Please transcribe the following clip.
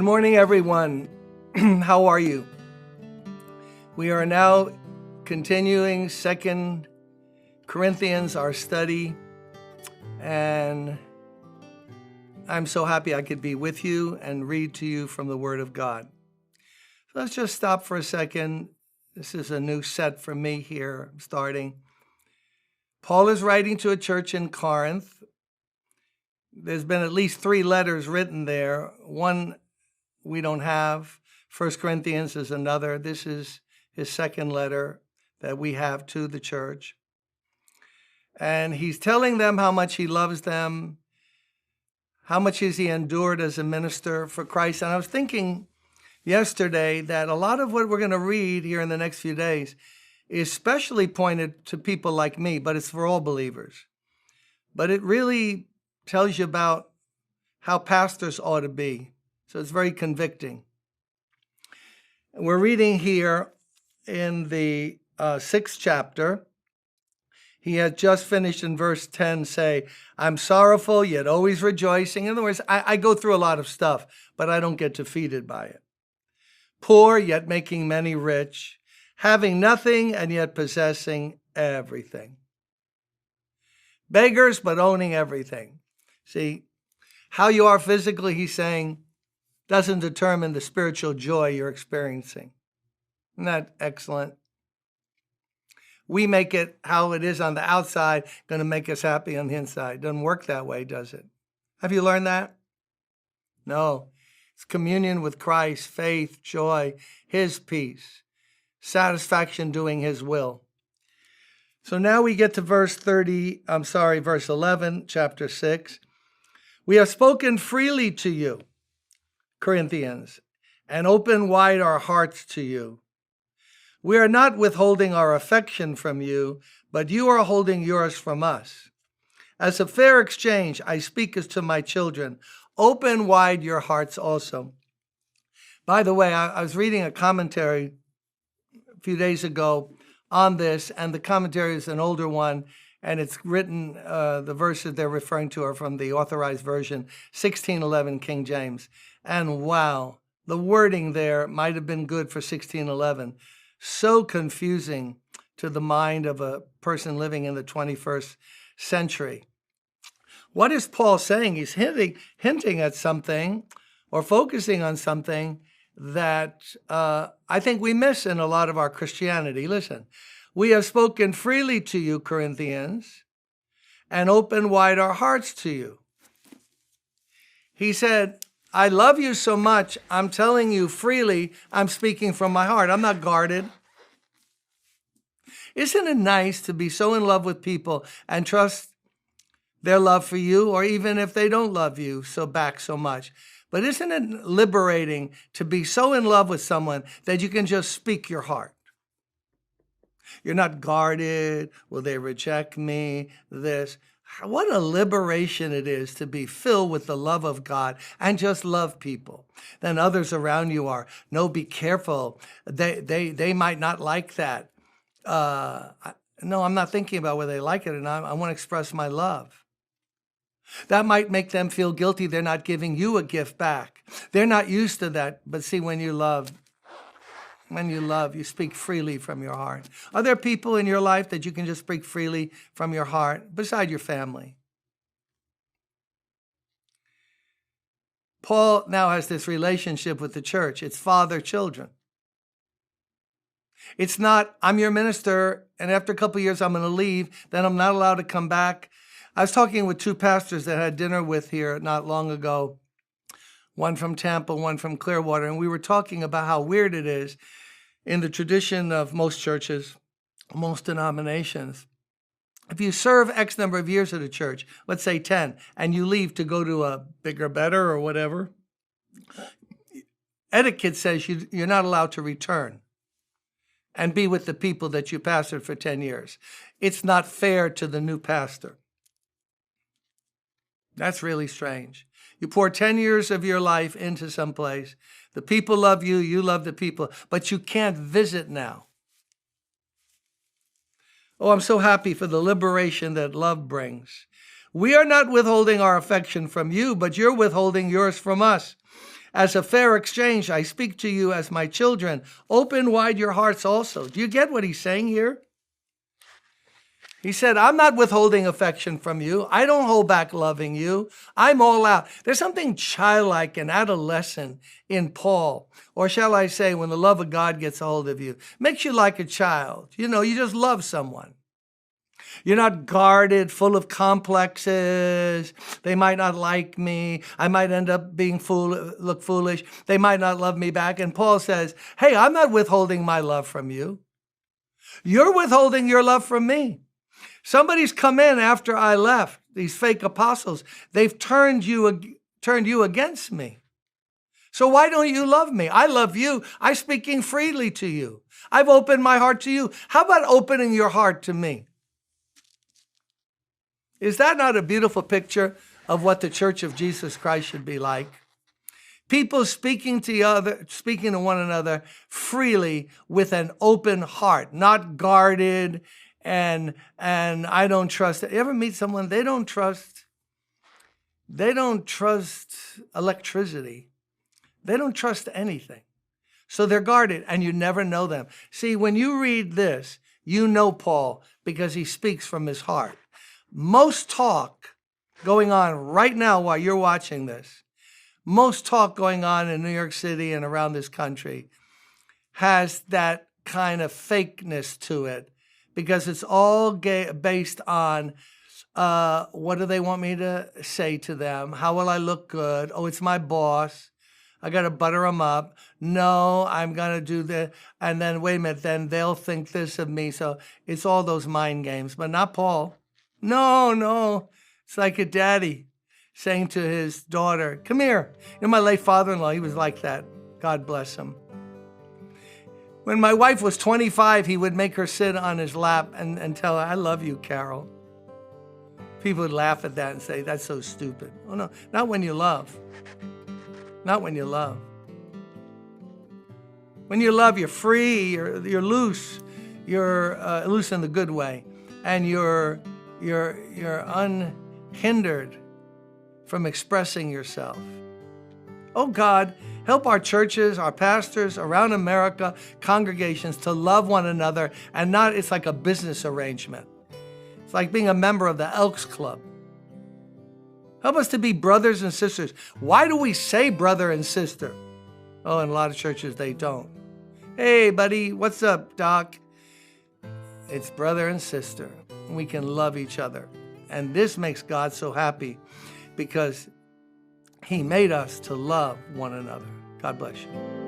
Good morning, everyone. How are you? We are now continuing 2 Corinthians, our study, and I'm so happy I could be with you and read to you from the Word of God. So let's just stop for a second. This is a new set for me here. I'm starting. Paul is writing to a church in Corinth. There's been at least 3 letters written there. One we don't have. 1 Corinthians is another. This is his second letter that we have to the church. And he's telling them how much he loves them, how much has he endured as a minister for Christ. And I was thinking yesterday that a lot of what we're going to read here in the next few days is specially pointed to people like me, but it's for all believers. But it really tells you about how pastors ought to be. So it's very convicting. We're reading here in the 6th chapter. He had just finished in verse 10 say, I'm sorrowful, yet always rejoicing. In other words, I go through a lot of stuff, but I don't get defeated by it. Poor, yet making many rich, having nothing and yet possessing everything. Beggars, but owning everything. See, how you are physically, he's saying, doesn't determine the spiritual joy you're experiencing. Isn't that excellent? We make it how it is on the outside, going to make us happy on the inside. It doesn't work that way, does it? Have you learned that? No. It's communion with Christ, faith, joy, his peace, satisfaction doing his will. So now we get to verse 11, chapter 6. We have spoken freely to you, Corinthians, and open wide our hearts to you. We are not withholding our affection from you, but you are holding yours from us. As a fair exchange, I speak as to my children. Open wide your hearts also. By the way, I was reading a commentary a few days ago on this, and the commentary is an older one, and it's written, the verses they're referring to are from the Authorized Version, 1611 King James. And wow, the wording there might have been good for 1611. So confusing to the mind of a person living in the 21st century. What is Paul saying? He's hinting at something or focusing on something that I think we miss in a lot of our Christianity. Listen, we have spoken freely to you, Corinthians, and opened wide our hearts to you. He said, I love you so much, I'm telling you freely, I'm speaking from my heart. I'm not guarded. Isn't it nice to be so in love with people and trust their love for you, or even if they don't love you so much? But isn't it liberating to be so in love with someone that you can just speak your heart? You're not guarded. Will they reject me? This. What a liberation it is to be filled with the love of God and just love people. Then others around you are, no, be careful. They might not like that. No, I'm not thinking about whether they like it or not. I want to express my love. That might make them feel guilty. They're not giving you a gift back. They're not used to that. But see, when you love, you speak freely from your heart. Are there people in your life that you can just speak freely from your heart, beside your family? Paul now has this relationship with the church. It's father-children. It's not, I'm your minister, and after a couple of years I'm going to leave, then I'm not allowed to come back. I was talking with 2 pastors that I had dinner with here not long ago, one from Tampa, one from Clearwater, and we were talking about how weird it is in the tradition of most churches, most denominations. If you serve X number of years at a church, let's say 10, and you leave to go to a bigger, better, or whatever, etiquette says you're not allowed to return and be with the people that you pastored for 10 years. It's not fair to the new pastor. That's really strange. You pour 10 years of your life into some place. The people love you, you love the people, but you can't visit now. Oh, I'm so happy for the liberation that love brings. We are not withholding our affection from you, but you're withholding yours from us. As a fair exchange, I speak to you as my children. Open wide your hearts also. Do you get what he's saying here? He said, I'm not withholding affection from you. I don't hold back loving you. I'm all out. There's something childlike and adolescent in Paul. Or shall I say, when the love of God gets a hold of you, makes you like a child. You just love someone. You're not guarded, full of complexes. They might not like me. I might end up being look foolish. They might not love me back. And Paul says, hey, I'm not withholding my love from you. You're withholding your love from me. Somebody's come in after I left, these fake apostles. They've turned you against me. So why don't you love me? I love you. I'm speaking freely to you. I've opened my heart to you. How about opening your heart to me? Is that not a beautiful picture of what the Church of Jesus Christ should be like? People speaking to one another freely with an open heart, not guarded and I don't trust. You ever meet someone, they don't trust electricity. They don't trust anything. So they're guarded and you never know them. See, when you read this, you know Paul because he speaks from his heart. Most talk going on right now while you're watching this, most talk going on in New York City and around this country has that kind of fakeness to it because it's all based on what do they want me to say to them? How will I look good? Oh, it's my boss. I got to butter them up. No, I'm going to do this. And then, wait a minute, then they'll think this of me. So it's all those mind games, but not Paul. No. It's like a daddy saying to his daughter, come here. My late father-in-law, he was like that. God bless him. When my wife was 25, he would make her sit on his lap and tell her, I love you, Carol. People would laugh at that and say, that's so stupid. Oh, no, not when you love. Not when you love. When you love, you're free, you're loose. You're loose in the good way. And you're unhindered from expressing yourself. Oh God, help our churches, our pastors around America, congregations to love one another and not, it's like a business arrangement. It's like being a member of the Elks Club. Help us to be brothers and sisters. Why do we say brother and sister? Oh, in a lot of churches, they don't. Hey, buddy, what's up, Doc? It's brother and sister. We can love each other. And this makes God so happy because he made us to love one another. God bless you.